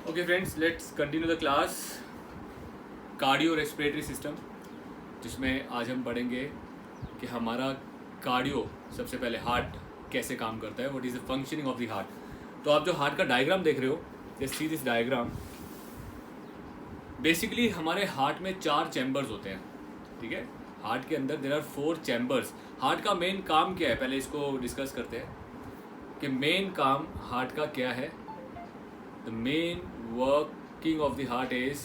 Okay friends, let's continue the class cardio respiratory system, जिसमें आज हम पढ़ेंगे कि हमारा कार्डियो, सबसे पहले हार्ट कैसे काम करता है, what is the functioning of the heart. तो आप जो हार्ट का डायग्राम देख रहे हो, just see this diagram. Basically हमारे हार्ट में 4 चैम्बर्स होते हैं, ठीक है। हार्ट के अंदर देयर आर 4 चैम्बर्स। हार्ट का मेन काम क्या है, पहले इसको डिस्कस करते हैं कि मेन काम हार्ट का क्या है। The main working of the heart is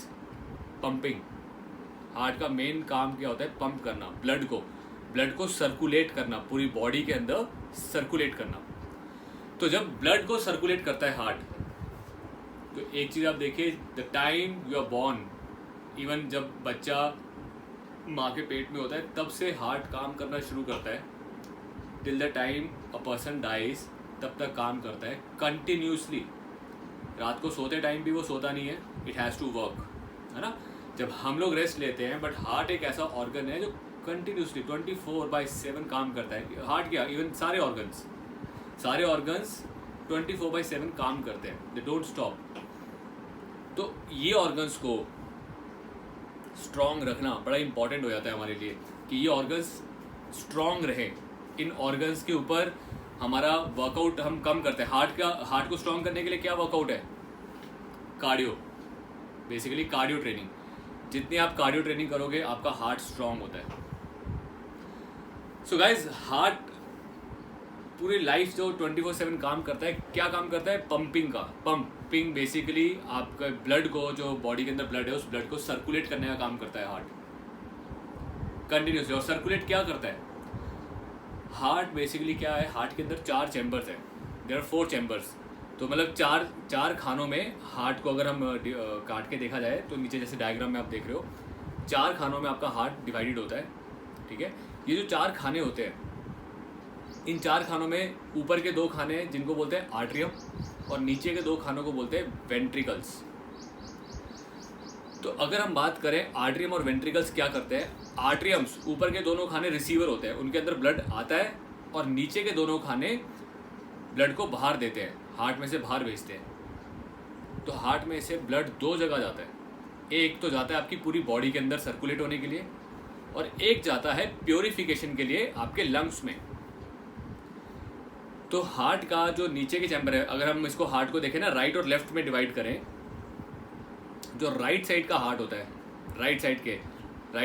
pumping. Heart का मेन काम क्या होता है? पंप करना, ब्लड को सर्कुलेट करना, पूरी बॉडी के अंदर सर्कुलेट करना। तो जब ब्लड को सर्कुलेट करता है हार्ट, तो एक चीज़ आप देखिए, the time you are born, even जब बच्चा माँ के पेट में होता है तब से हार्ट काम करना शुरू करता है, till the time a person dies, तब तक काम करता है कंटिन्यूसली। रात को सोते टाइम भी वो सोता नहीं है, इट हैज़ टू वर्क, है ना। जब हम लोग रेस्ट लेते हैं, बट हार्ट एक ऐसा ऑर्गन है जो कंटिन्यूसली 24/7 काम करता है। हार्ट क्या, इवन सारे ऑर्गन्स 24/7 काम करते हैं, दे डोंट स्टॉप। तो ये ऑर्गन्स को स्ट्रॉन्ग रखना बड़ा इंपॉर्टेंट हो जाता है हमारे लिए, कि ये ऑर्गन्स स्ट्रॉन्ग रहे। इन ऑर्गन्स के ऊपर हमारा वर्कआउट हम कम करते हैं। हार्ट को स्ट्रॉन्ग करने के लिए क्या वर्कआउट है? Cardio, basically cardio training. जितनी आप कार्डियो ट्रेनिंग करोगे, आपका हार्ट स्ट्रॉन्ग होता है। सो गाइज, हार्ट पूरी लाइफ जो 24/7 काम करता है, क्या काम करता है? पंपिंग का। पंपिंग बेसिकली आपका ब्लड को, जो बॉडी के अंदर ब्लड है, उस ब्लड को सर्कुलेट करने का काम करता है हार्ट कंटिन्यूसली। और सर्कुलेट क्या करता है हार्ट? बेसिकली क्या है, हार्ट के अंदर 4 चैम्बर्स हैं, देयर आर 4 चैम्बर्स। तो मतलब चार खानों में हार्ट को अगर हम काट के देखा जाए, तो नीचे जैसे डायग्राम में आप देख रहे हो, 4 खानों में आपका हार्ट डिवाइडेड होता है, ठीक है। ये जो 4 खाने होते हैं, इन 4 खानों में ऊपर के 2 खाने जिनको बोलते हैं आर्ट्रियम, और नीचे के 2 खानों को बोलते हैं वेंट्रिकल्स। तो अगर हम बात करें आर्ट्रियम और वेंट्रिकल्स क्या करते हैं, आर्ट्रियम्स ऊपर के दोनों खाने रिसीवर होते हैं, उनके अंदर ब्लड आता है, और नीचे के दोनों खाने ब्लड को बाहर देते हैं, हार्ट में से बाहर भेजते हैं। तो हार्ट में से ब्लड 2 जगह जाता है। एक तो जाता है आपकी पूरी बॉडी के अंदर सर्कुलेट होने के लिए, और एक जाता है प्योरिफिकेशन के लिए आपके लंग्स में। तो हार्ट का जो नीचे के चैम्बर है, अगर हम इसको हार्ट को देखें ना, राइट और लेफ्ट में डिवाइड करें, जो राइट साइड का हार्ट होता है, राइट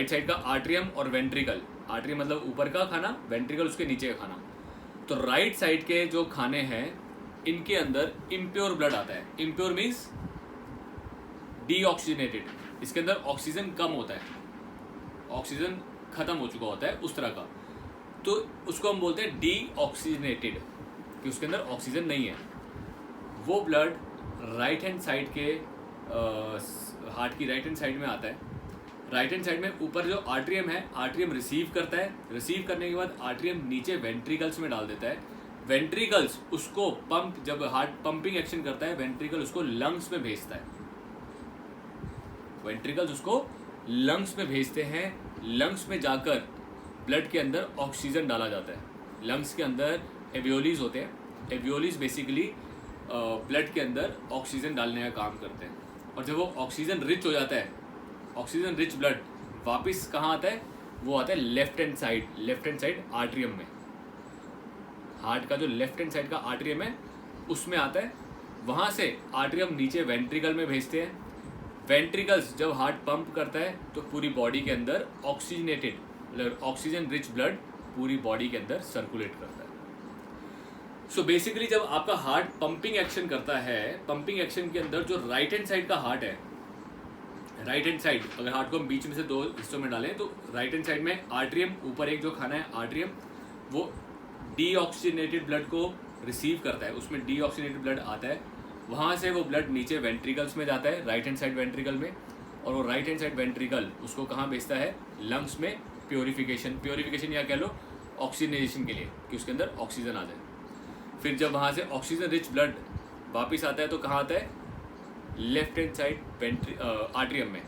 साइड का आर्ट्रियम और वेंट्रिकल। आर्ट्रियम मतलब ऊपर का खाना, वेंट्रिकल उसके नीचे का खाना। तो राइट साइड के जो खाने हैं, इनके अंदर इम्प्योर ब्लड आता है। इम्प्योर मीन्स डीऑक्सीजनेटेड, इसके अंदर ऑक्सीजन कम होता है, ऑक्सीजन खत्म हो चुका होता है उस तरह का। तो उसको हम बोलते हैं डीऑक्सीजनेटेड, कि उसके अंदर ऑक्सीजन नहीं है। वो ब्लड राइट हैंड साइड के हार्ट की राइट हैंड साइड में आता है। राइट हैंड साइड में ऊपर जो आर्ट्रियम है, आर्ट्रियम रिसीव करता है। रिसीव करने के बाद आर्ट्रियम नीचे वेंट्रिकल्स में डाल देता है। वेंट्रिकल्स उसको पंप, जब हार्ट पंपिंग एक्शन करता है, वेंट्रिकल उसको लंग्स में भेजता है। वेंट्रिकल्स उसको लंग्स में भेजते हैं। लंग्स में जाकर ब्लड के अंदर ऑक्सीजन डाला जाता है। लंग्स के अंदर एवियोलीज होते हैं। एवियोलीज बेसिकली ब्लड के अंदर ऑक्सीजन डालने का काम करते हैं। और जब वो ऑक्सीजन रिच हो जाता है, ऑक्सीजन रिच ब्लड वापस कहाँ आता है? वो आता है लेफ्ट हैंड साइड आर्ट्रियम में। हार्ट का जो लेफ्ट हैंड साइड का आर्ट्रियम है, उसमें आता है। वहाँ से आर्ट्रियम नीचे वेंट्रिकल में भेजते हैं। वेंट्रिकल्स जब हार्ट पंप करता है, तो पूरी बॉडी के अंदर ऑक्सीजनेटेड, मतलब ऑक्सीजन रिच ब्लड पूरी बॉडी के अंदर सर्कुलेट करता है। सो बेसिकली जब आपका हार्ट पंपिंग एक्शन करता है, पंपिंग एक्शन के अंदर जो राइट हैंड साइड का हार्ट है, राइट हैंड साइड, अगर हार्ट को हम बीच में से 2 हिस्सों में डालें, तो राइट हैंड साइड में आर्ट्रियम, ऊपर एक जो खाना है आर्ट्रियम, वो डीऑक्सीजनेटेड ब्लड को रिसीव करता है। उसमें डीऑक्सीजनेटेड ब्लड आता है। वहाँ से वो ब्लड नीचे वेंट्रिकल्स में जाता है, राइट हैंड साइड वेंट्रिकल में। और वो राइट हैंड साइड वेंट्रिकल उसको कहाँ भेजता है? लंग्स में प्योरिफिकेशन या कह लो ऑक्सीजनेशन के लिए, कि उसके अंदर ऑक्सीजन आ जाए। फिर जब वहाँ से ऑक्सीजन रिच ब्लड वापस आता है, तो कहाँ आता है? लेफ्ट हैंड साइड आर्ट्रियम में।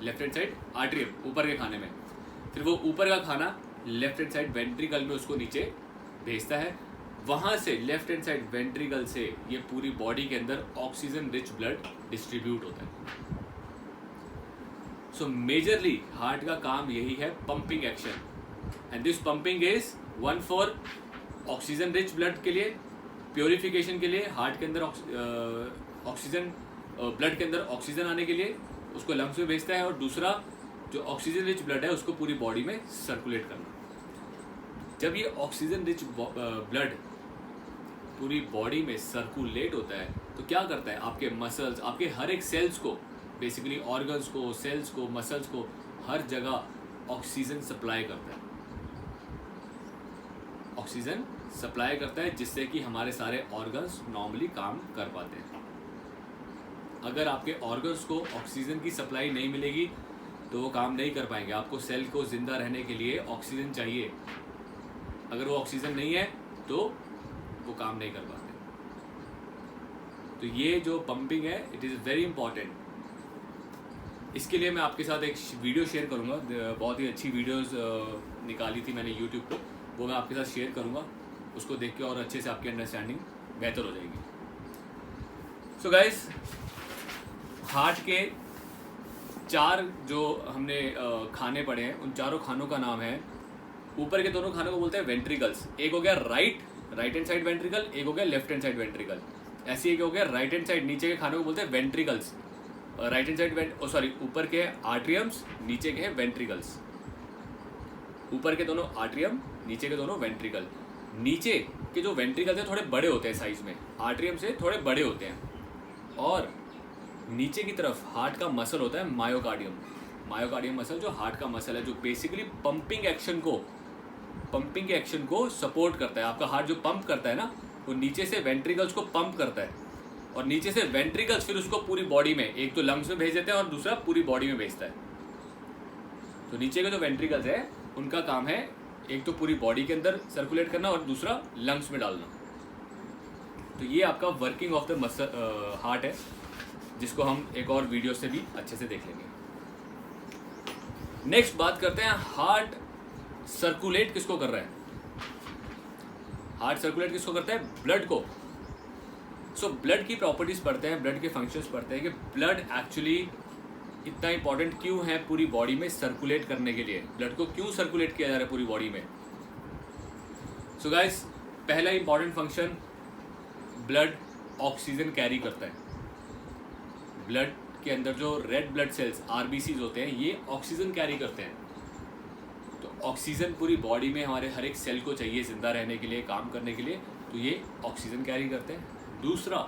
लेफ्ट हैंड साइड आर्ट्रियम ऊपर के खाने में। फिर वो ऊपर का खाना लेफ्ट हैंड साइड वेंट्रिकल में उसको नीचे भेजता है। वहाँ से लेफ्ट हैंड साइड वेंट्रिकल से ये पूरी बॉडी के अंदर ऑक्सीजन रिच ब्लड डिस्ट्रीब्यूट होता है। सो मेजरली हार्ट का काम यही है, pumping action, and this pumping is one for oxygen rich blood के लिए, प्योरिफिकेशन के लिए, हार्ट के अंदर ऑक्सीजन, ब्लड के अंदर ऑक्सीजन आने के लिए उसको लंग्स में भेजता है, और दूसरा जो ऑक्सीजन रिच ब्लड है उसको पूरी बॉडी में सर्कुलेट करना। जब ये ऑक्सीजन रिच ब्लड पूरी बॉडी में सर्कुलेट होता है तो क्या करता है, आपके मसल्स, आपके हर एक सेल्स को, बेसिकली ऑर्गन्स को, सेल्स को, मसल्स को, हर जगह ऑक्सीजन सप्लाई करता है। ऑक्सीजन सप्लाई करता है जिससे कि हमारे सारे ऑर्गन्स नॉर्मली काम कर पाते हैं। अगर आपके ऑर्गन्स को ऑक्सीजन की सप्लाई नहीं मिलेगी तो वो काम नहीं कर पाएंगे। आपको सेल को जिंदा रहने के लिए ऑक्सीजन चाहिए, अगर वो ऑक्सीजन नहीं है तो वो काम नहीं कर पाते। तो ये जो पंपिंग है, इट इज़ वेरी इंपॉर्टेंट। इसके लिए मैं आपके साथ एक वीडियो शेयर करूँगा, बहुत ही अच्छी वीडियोस निकाली थी मैंने यूट्यूब पर, वो मैं आपके साथ शेयर करूँगा। उसको देख के और अच्छे से आपकी अंडरस्टैंडिंग बेहतर हो जाएगी। सो गाइस, हार्ट के 4 जो हमने खाने पड़े हैं, उन चारों खानों का नाम है, ऊपर के दोनों खानों को बोलते हैं वेंट्रिकल्स। एक हो गया राइट हैंड साइड वेंट्रिकल, एक हो गया लेफ्ट हैंड साइड वेंट्रिकल। ऐसे एक हो गया राइट हैंड साइड, नीचे के खानों को बोलते हैं वेंट्रिकल्स। राइट हैंड साइड ऊपर के आर्ट्रियम्स, नीचे के हैं वेंट्रिकल्स। ऊपर के दोनों आर्ट्रियम, नीचे के दोनों वेंट्रिकल। नीचे के जो वेंट्रिकल्स हैं थोड़े बड़े होते हैं साइज में, आर्ट्रियम से थोड़े बड़े होते हैं। और नीचे की तरफ हार्ट का मसल होता है मायोकार्डियम। मायोकार्डियम मसल जो हार्ट का मसल है, जो बेसिकली पंपिंग के एक्शन को सपोर्ट करता है। आपका हार्ट जो पंप करता है ना, वो नीचे से वेंट्रिकल्स को पंप करता है, और नीचे से वेंट्रिकल्स फिर उसको पूरी बॉडी में, एक तो लंग्स में भेज देते हैं और दूसरा पूरी बॉडी में भेजता है। तो नीचे के जो वेंट्रिकल्स है उनका काम है एक तो पूरी बॉडी के अंदर सर्कुलेट करना और दूसरा लंग्स में डालना। तो ये आपका working of the muscle heart है, जिसको हम एक और वीडियो से भी अच्छे से देख लेंगे। नेक्स्ट बात करते हैं, हार्ट सर्कुलेट किसको कर रहा है। हार्ट सर्कुलेट किसको करता है, ब्लड को। सो ब्लड की प्रॉपर्टीज पढ़ते हैं, ब्लड के फंक्शंस पढ़ते हैं कि ब्लड एक्चुअली इतना इंपॉर्टेंट क्यों है पूरी बॉडी में सर्कुलेट करने के लिए, ब्लड को क्यों सर्कुलेट किया जा रहा है पूरी बॉडी में। सो गाइस, पहला important function, blood oxygen carry करता है। ब्लड के अंदर जो रेड ब्लड सेल्स आरबीसीज होते हैं, ये ऑक्सीजन कैरी करते हैं। तो ऑक्सीजन पूरी बॉडी में हमारे हर एक सेल को चाहिए जिंदा रहने के लिए, काम करने के लिए, तो ये ऑक्सीजन कैरी करते हैं। दूसरा,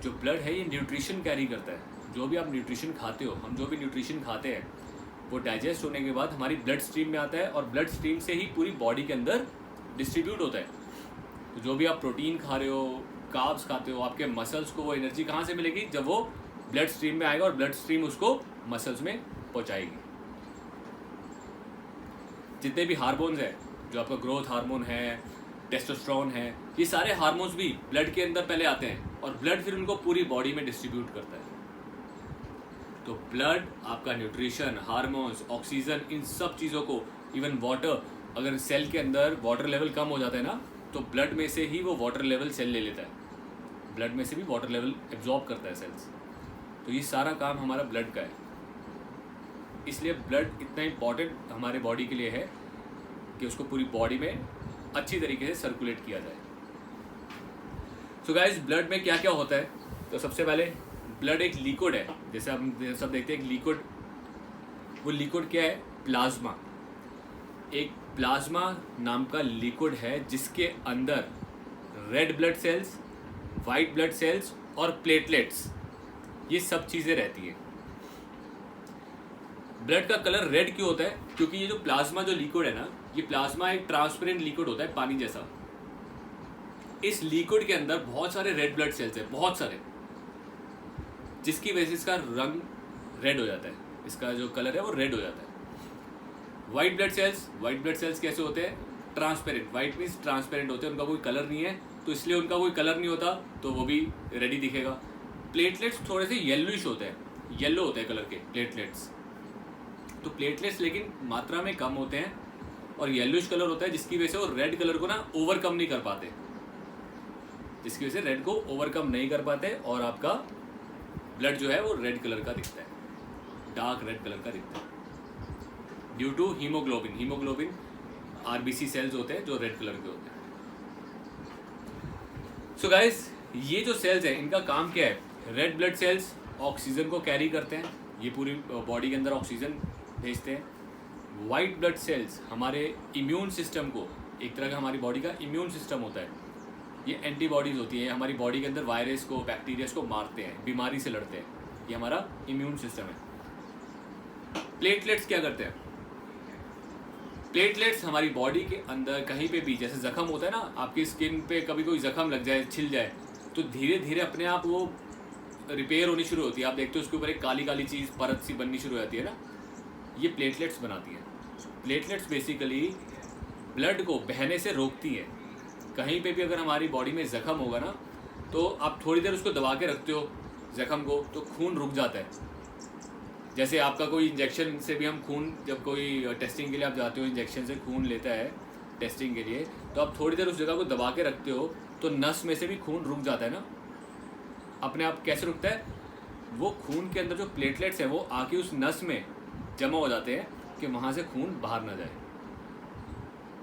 जो ब्लड है ये न्यूट्रिशन कैरी करता है। जो भी आप न्यूट्रिशन खाते हो, हम जो भी न्यूट्रिशन खाते हैं, वो डाइजेस्ट होने के बाद हमारी ब्लड स्ट्रीम में आता है, और ब्लड स्ट्रीम से ही पूरी बॉडी के अंदर डिस्ट्रीब्यूट होता है। तो जो भी आप प्रोटीन खा रहे हो, कार्ब्स खाते हो, आपके मसल्स को वो एनर्जी कहाँ से मिलेगी, जब वो ब्लड स्ट्रीम में आएगा और ब्लड स्ट्रीम उसको मसल्स में पहुँचाएगी। जितने भी हार्मोन्स है, जो आपका ग्रोथ हार्मोन है, टेस्टोस्टेरोन है, ये सारे हार्मोन्स भी ब्लड के अंदर पहले आते हैं, और ब्लड फिर उनको पूरी बॉडी में डिस्ट्रीब्यूट करता है। तो ब्लड आपका न्यूट्रिशन, हार्मोन्स, ऑक्सीजन, इन सब चीज़ों को, इवन वाटर, अगर सेल के अंदर वाटर लेवल कम हो जाता है ना, तो ब्लड में से ही वो वाटर लेवल सेल ले लेता है। ब्लड में से भी वाटर लेवल एब्जॉर्ब करता है सेल्स। तो ये सारा काम हमारा ब्लड का है। इसलिए ब्लड इतना इम्पॉर्टेंट हमारे बॉडी के लिए है कि उसको पूरी बॉडी में अच्छी तरीके से सर्कुलेट किया जाए। सो गाइस, ब्लड में क्या क्या होता है, तो सबसे पहले ब्लड एक लिक्विड है, जैसे हम सब देखते हैं एक लिक्विड। वो लिक्विड क्या है, प्लाज्मा। एक प्लाज्मा नाम का लिक्विड है जिसके अंदर red blood cells, white blood cells और प्लेटलेट्स, ये सब चीज़ें रहती हैं। ब्लड का कलर रेड क्यों होता है, क्योंकि ये जो प्लाज्मा जो लिक्विड है ना, ये प्लाज्मा एक ट्रांसपेरेंट लिक्विड होता है, पानी जैसा। इस लिक्विड के अंदर बहुत सारे रेड ब्लड सेल्स हैं, बहुत सारे, जिसकी वजह से इसका रंग रेड हो जाता है, इसका जो कलर है वो रेड हो जाता है। वाइट ब्लड सेल्स कैसे होते हैं, ट्रांसपेरेंट। वाइट मीन्स ट्रांसपेरेंट होते हैं, उनका कोई कलर नहीं है, तो इसलिए उनका कोई कलर नहीं होता, तो वो भी रेडी दिखेगा। प्लेटलेट्स थोड़े से येलोइश होते हैं, येलो होते हैं कलर के प्लेटलेट्स। तो प्लेटलेट्स लेकिन मात्रा में कम होते हैं और येलोइश कलर होता है, जिसकी वजह से वो रेड कलर को ना ओवरकम नहीं कर पाते। जिसकी वजह से रेड को ओवरकम नहीं कर पाते और आपका ब्लड जो है वो रेड कलर का दिखता है, डार्क रेड कलर का दिखता है due to haemoglobin. Haemoglobin RBC cells होते हैं जो रेड कलर के होते हैं। सो गाइस, ये जो सेल्स हैं इनका काम क्या है? रेड ब्लड सेल्स ऑक्सीजन को कैरी करते हैं, ये पूरी बॉडी के अंदर ऑक्सीजन भेजते हैं। वाइट ब्लड सेल्स हमारे इम्यून सिस्टम को, एक तरह का हमारी बॉडी का इम्यून सिस्टम होता है, ये एंटीबॉडीज़ होती हैं, हमारी बॉडी के अंदर वायरस को, बैक्टीरिया को मारते हैं, बीमारी से लड़ते हैं, ये हमारा इम्यून सिस्टम है। प्लेटलेट्स क्या करते हैं? प्लेटलेट्स हमारी बॉडी के अंदर कहीं पे भी, जैसे जख्म होता है ना, आपकी स्किन पे कभी कोई जख्म लग जाए, छिल जाए, तो धीरे धीरे अपने आप वो रिपेयर होनी शुरू होती है। आप देखते हो उसके ऊपर एक काली काली चीज़, परत सी बननी शुरू हो जाती है ना, ये प्लेटलेट्स बनाती हैं। प्लेटलेट्स बेसिकली ब्लड को बहने से रोकती हैं। कहीं पे भी अगर हमारी बॉडी में जख्म होगा ना, तो आप थोड़ी देर उसको दबा के रखते हो जख्म को, तो खून रुक जाता है। जैसे आपका कोई इंजेक्शन से भी हम खून, जब कोई टेस्टिंग के लिए आप जाते हो, इंजेक्शन से खून लेता है टेस्टिंग के लिए, तो आप थोड़ी देर उस जगह को दबा के रखते हो तो नस में से भी खून रुक जाता है ना अपने आप। कैसे रुकता है? वो खून के अंदर जो प्लेटलेट्स हैं वो आके उस नस में जमा हो जाते हैं कि वहाँ से खून बाहर ना जाए।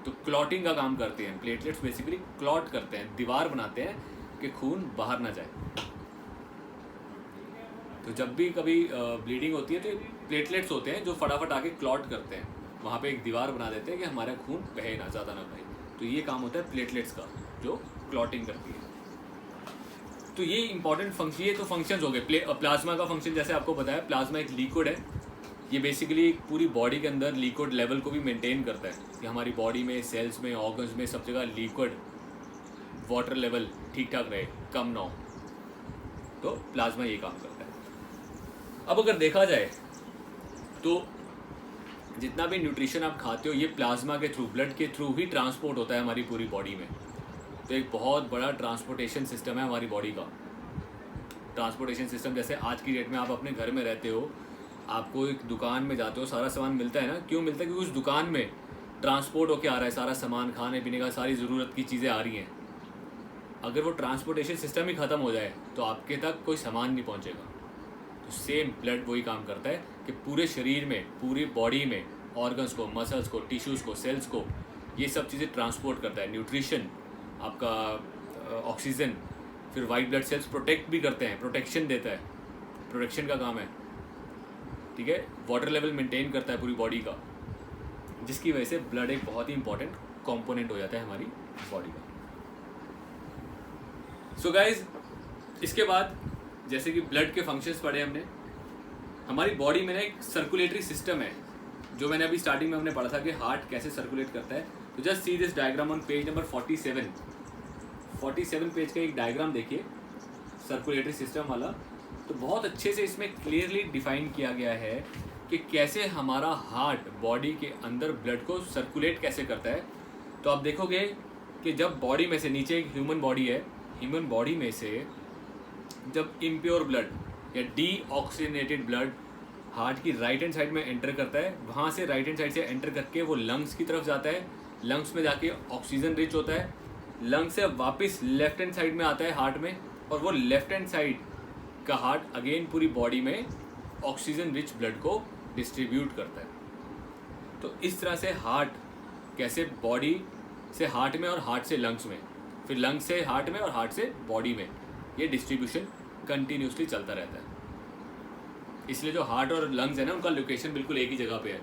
तो क्लॉटिंग का काम करते हैं प्लेटलेट्स, बेसिकली क्लॉट करते हैं, दीवार बनाते हैं कि खून बाहर ना जाए। तो जब भी कभी ब्लीडिंग होती है तो प्लेटलेट्स होते हैं जो फटाफट आके क्लॉट करते हैं, वहाँ पे एक दीवार बना देते हैं कि हमारा खून बहे ना, ज़्यादा ना बहे। तो ये काम होता है प्लेटलेट्स का, जो क्लॉटिंग करती है। तो ये इंपॉर्टेंट फंक्शन, ये तो फंक्शंस हो गए। प्लाज्मा का फंक्शन जैसे आपको बताया, प्लाज्मा एक लिक्विड है, ये बेसिकली पूरी बॉडी के अंदर लिक्विड लेवल को भी मेंटेन करता है कि हमारी बॉडी में, सेल्स में, ऑर्गन्स में, सब जगह लिक्विड वाटर लेवल ठीक ठाक रहे, कम ना हो। तो प्लाज्मा ये काम करता है। अब अगर देखा जाए तो जितना भी न्यूट्रिशन आप खाते हो ये प्लाज्मा के थ्रू, ब्लड के थ्रू ही ट्रांसपोर्ट होता है हमारी पूरी बॉडी में। तो एक बहुत बड़ा ट्रांसपोर्टेशन सिस्टम है हमारी बॉडी का। ट्रांसपोर्टेशन सिस्टम, जैसे आज की डेट में आप अपने घर में रहते हो, आपको एक दुकान में जाते हो, सारा सामान मिलता है ना, क्यों मिलता है? क्योंकि उस दुकान में ट्रांसपोर्ट होके आ रहा है सारा सामान, खाने पीने का, सारी ज़रूरत की चीज़ें आ रही हैं। अगर वो ट्रांसपोर्टेशन सिस्टम ही ख़त्म हो जाए तो आपके तक कोई सामान नहीं पहुँचेगा। तो सेम ब्लड वही काम करता है कि पूरे शरीर में, पूरी बॉडी में ऑर्गन्स को, मसल्स को, टिश्यूज़ को, सेल्स को, ये सब चीज़ें ट्रांसपोर्ट करता है। न्यूट्रिशन, आपका ऑक्सीजन, फिर वाइट ब्लड सेल्स प्रोटेक्ट भी करते हैं, प्रोटेक्शन देता है, प्रोटेक्शन का काम है, ठीक है। वाटर लेवल मेंटेन करता है पूरी बॉडी का, जिसकी वजह से ब्लड एक बहुत ही इंपॉर्टेंट कंपोनेंट हो जाता है हमारी बॉडी का। सो गाइज, इसके बाद जैसे कि ब्लड के फंक्शंस पढ़े हमने, हमारी बॉडी में ना एक सर्कुलेटरी सिस्टम है, जो मैंने अभी स्टार्टिंग में हमने पढ़ा था कि हार्ट कैसे सर्कुलेट करता है। तो just see this diagram on page number 47 page का एक डायग्राम देखिए सर्कुलेटरी सिस्टम वाला। तो बहुत अच्छे से इसमें क्लियरली डिफाइन किया गया है कि कैसे हमारा हार्ट बॉडी के अंदर ब्लड को सर्कुलेट कैसे करता है। तो आप देखोगे कि जब बॉडी में से, नीचे एक ह्यूमन बॉडी है, ह्यूमन बॉडी में से जब इम्प्योर ब्लड या डीऑक्सीजनेटेड ब्लड हार्ट की राइट हैंड साइड में एंटर करता है, वहाँ से राइट हैंड साइड से एंटर करके वो लंग्स की तरफ जाता है, लंग्स में जाके ऑक्सीजन रिच होता है, लंग्स से वापस लेफ्ट हैंड साइड में आता है हार्ट में, और वो लेफ्ट हैंड साइड का हार्ट अगेन पूरी बॉडी में ऑक्सीजन रिच ब्लड को डिस्ट्रीब्यूट करता है। तो इस तरह से हार्ट कैसे बॉडी से हार्ट में और हार्ट से लंग्स में, फिर लंग्स से हार्ट में और हार्ट से बॉडी में, ये डिस्ट्रीब्यूशन कंटिन्यूसली चलता रहता है। इसलिए जो हार्ट और लंग्स है ना, उनका लोकेशन बिल्कुल एक ही जगह पे है।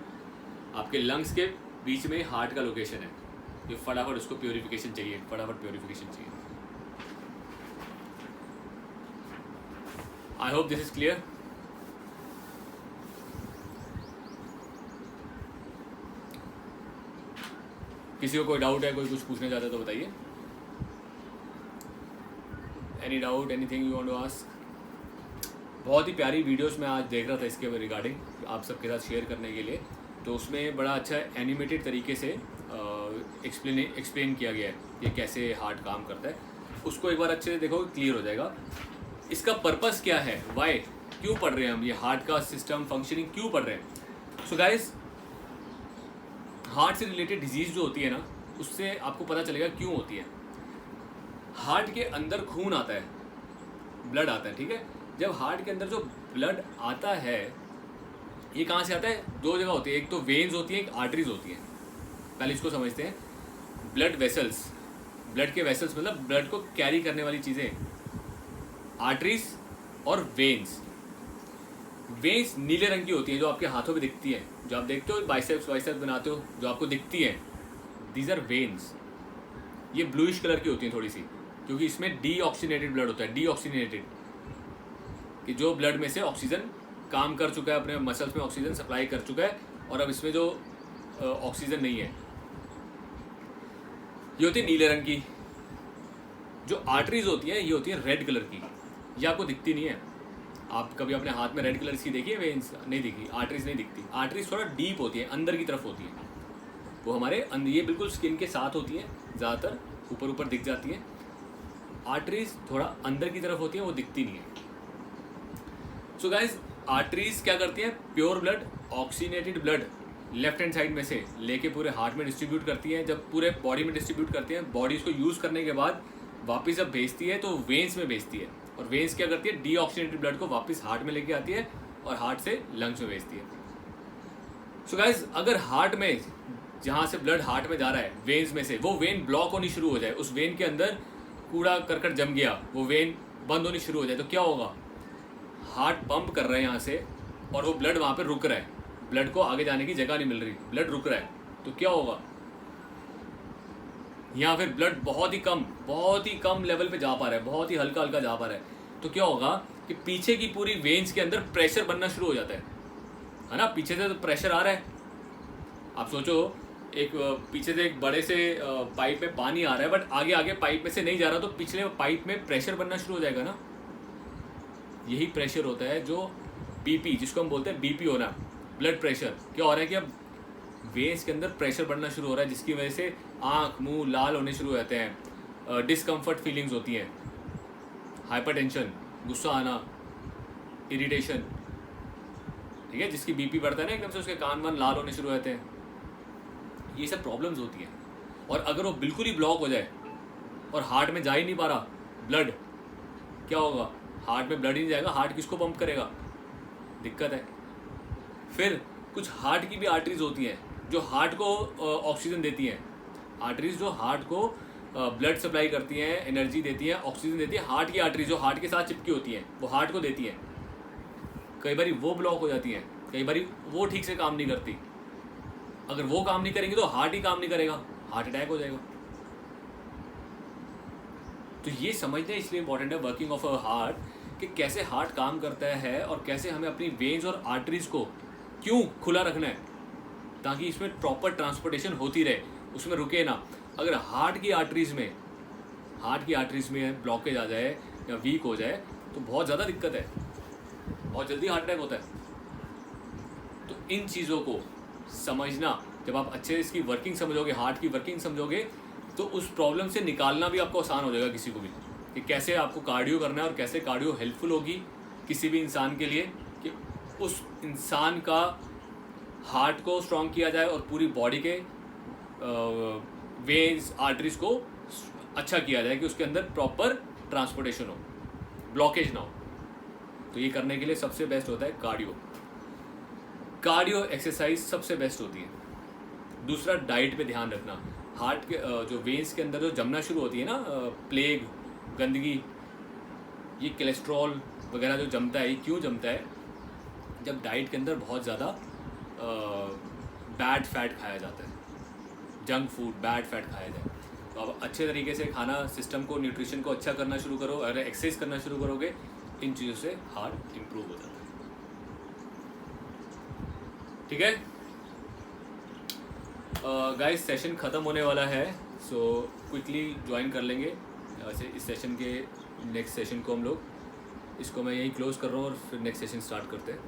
आपके लंग्स के बीच में हार्ट का लोकेशन है, ये फटाफट उसको प्योरीफिकेशन चाहिए, फटाफट प्योरीफिकेशन चाहिए। I hope this is clear. किसी को कोई डाउट है, कोई कुछ पूछना चाहता है तो बताइए। Any doubt, anything you want to ask? बहुत ही प्यारी वीडियोस मैं आज देख रहा था इसके रिगार्डिंग, आप सबके साथ शेयर करने के लिए। तो उसमें बड़ा अच्छा एनिमेटेड तरीके से एक्सप्लेन किया गया है कि कैसे हार्ट काम करता है। उसको एक बार अच्छे से देखो, क्लियर हो जाएगा। इसका पर्पस क्या है, वाई, क्यों पढ़ रहे हैं हम ये हार्ट का सिस्टम फंक्शनिंग क्यों पढ़ रहे हैं। सो गाइस, हार्ट से रिलेटेड डिजीज़ जो होती है ना, उससे आपको पता चलेगा क्यों होती है। हार्ट के अंदर खून आता है, ब्लड आता है, ठीक है। जब हार्ट के अंदर जो ब्लड आता है, ये कहाँ से आता है? दो जगह होती है, एक तो वेन्स होती है, एक आर्टरीज होती है। पहले इसको समझते हैं। ब्लड वेसल्स, ब्लड के वेसल्स मतलब ब्लड को कैरी करने वाली चीज़ें, आर्टरीज और वेन्स। वेन्स नीले रंग की होती है, जो आपके हाथों में दिखती है, जो आप देखते हो बाइसेप्स वाइसेप्स बनाते हो, जो आपको दिखती है, दीज आर वेन्स। ये ब्लूइश कलर की होती हैं थोड़ी सी, क्योंकि इसमें डीऑक्सीनेटेड ब्लड होता है। डीऑक्सीनेटेड कि जो ब्लड में से ऑक्सीजन काम कर चुका है, अपने मसल्स में ऑक्सीजन सप्लाई कर चुका है, और अब इसमें जो ऑक्सीजन नहीं है। ये होती है नीले रंग की। जो आर्टरीज होती है, ये होती है रेड कलर की। ये आपको दिखती नहीं है। आप कभी अपने हाथ में रेड कलर की देखी है? वेन्स नहीं दिखी, आर्टरीज नहीं दिखती। आर्टरीज थोड़ा डीप होती है, अंदर की तरफ होती है। वो हमारे ये बिल्कुल स्किन के साथ होती है, ज़्यादातर ऊपर ऊपर दिख जाती है। आर्टरीज थोड़ा अंदर की तरफ होती है, वो दिखती नहीं है। सो गाइज, आर्टरीज क्या करती हैं? Pure blood, oxygenated blood left hand side में से लेके पूरे हार्ट में डिस्ट्रीब्यूट करती हैं। जब पूरे बॉडी में डिस्ट्रीब्यूट करती हैं, बॉडी इसको यूज़ करने के बाद वापस जब भेजती है तो वेन्स में भेजती है। और वेन्स क्या करती है? डीऑक्सीनेटेड ब्लड को वापस हार्ट में लेके आती है और हार्ट से लंग्स में भेजती है। सो गाइज, अगर हार्ट में जहाँ से ब्लड हार्ट में जा रहा है, वेन्स में से, वो वेन ब्लॉक होनी शुरू हो जाए, उस वेन के अंदर कूड़ा करकट जम गया, वो वेन बंद होनी शुरू हो जाए, तो क्या होगा? हार्ट पंप कर रहा है यहाँ से और वो ब्लड वहाँ पे रुक रहा है, ब्लड को आगे जाने की जगह नहीं मिल रही, ब्लड रुक रहा है, तो क्या होगा? यहाँ फिर ब्लड बहुत ही कम लेवल पे जा पा रहा है, बहुत ही हल्का हल्का जा पा रहा है, तो क्या होगा कि पीछे की पूरी वेन्स के अंदर प्रेशर बनना शुरू हो जाता है ना? पीछे से तो प्रेशर आ रहा है। आप सोचो, एक पीछे से एक बड़े से पाइप में पानी आ रहा है, बट आगे आगे पाइप में से नहीं जा रहा, तो पिछले पाइप में प्रेशर बनना शुरू हो जाएगा ना। यही प्रेशर होता है जो बीपी, जिसको हम बोलते हैं बीपी होना, ब्लड प्रेशर। क्या हो रहा है कि अब वेन्स के अंदर प्रेशर बढ़ना शुरू हो रहा है, जिसकी वजह से आँख मुंह लाल होने शुरू हो जाते हैं, डिस्कम्फर्ट फीलिंग्स होती हैं, हाइपरटेंशन, गुस्सा आना, इरिटेशन, ठीक है। जिसकी बीपी बढ़ता है ना एकदम से, उसके कान वान लाल होने शुरू हो जाते हैं। ये सब प्रॉब्लम्स होती हैं। और अगर वो बिल्कुल ही ब्लॉक हो जाए और हार्ट में जा ही नहीं पा रहा ब्लड, क्या होगा? हार्ट में ब्लड ही नहीं जाएगा, हार्ट किसको पंप करेगा? दिक्कत है। फिर कुछ हार्ट की भी आर्टरीज होती हैं जो हार्ट को ऑक्सीजन देती हैं। आर्टरीज जो हार्ट को ब्लड सप्लाई करती हैं, एनर्जी देती हैं, ऑक्सीजन देती है। हार्ट की आर्टरीज जो हार्ट के साथ चिपकी होती हैं, वो हार्ट को देती हैं। कई बार वो ब्लॉक हो जाती हैं, कई बार वो ठीक से काम नहीं करती। अगर वो काम नहीं करेंगे तो हार्ट ही काम नहीं करेगा, हार्ट अटैक हो जाएगा। तो ये समझना इसलिए इंपॉर्टेंट है, वर्किंग ऑफ अ हार्ट, कि कैसे हार्ट काम करता है और कैसे हमें अपनी वेन्स और आर्टरीज को क्यों खुला रखना है, ताकि इसमें प्रॉपर ट्रांसपोर्टेशन होती रहे, उसमें रुके ना। अगर हार्ट की आर्टरीज में ब्लॉकेज आ जाए या वीक हो जाए तो बहुत ज़्यादा दिक्कत है, बहुत जल्दी हार्ट अटैक होता है। तो इन चीज़ों को समझना, जब आप अच्छे से इसकी वर्किंग समझोगे, हार्ट की वर्किंग समझोगे, तो उस प्रॉब्लम से निकालना भी आपको आसान हो जाएगा किसी को भी, कि कैसे आपको कार्डियो करना है और कैसे कार्डियो हेल्पफुल होगी किसी भी इंसान के लिए, कि उस इंसान का हार्ट को स्ट्रॉन्ग किया जाए और पूरी बॉडी के वेन्स आर्टरीज को अच्छा किया जाए, कि उसके अंदर प्रॉपर ट्रांसपोर्टेशन हो, ब्लॉकेज ना हो। तो ये करने के लिए सबसे बेस्ट होता है कार्डियो। कार्डियो एक्सरसाइज सबसे बेस्ट होती है। दूसरा, डाइट पे ध्यान रखना। हार्ट के जो वेन्स के अंदर जो जमना शुरू होती है ना, प्लेग, गंदगी, ये कोलेस्ट्रॉल वगैरह जो जमता है, ये क्यों जमता है? जब डाइट के अंदर बहुत ज़्यादा बैड फैट खाया जाता है, जंक फूड, बैड फैट खाया जाए। तो आप अच्छे तरीके से खाना सिस्टम को, न्यूट्रिशन को अच्छा करना शुरू करो, अगर एक्सरसाइज करना शुरू करोगे, इन चीज़ों से हार्ट इम्प्रूव हो जाता है। ठीक है गाइस, सेशन ख़त्म होने वाला है, सो क्विकली ज्वाइन कर लेंगे। वैसे इस सेशन के नेक्स्ट सेशन को हम लोग, इसको मैं यहीं क्लोज कर रहा हूँ और फिर नेक्स्ट सेशन स्टार्ट करते हैं।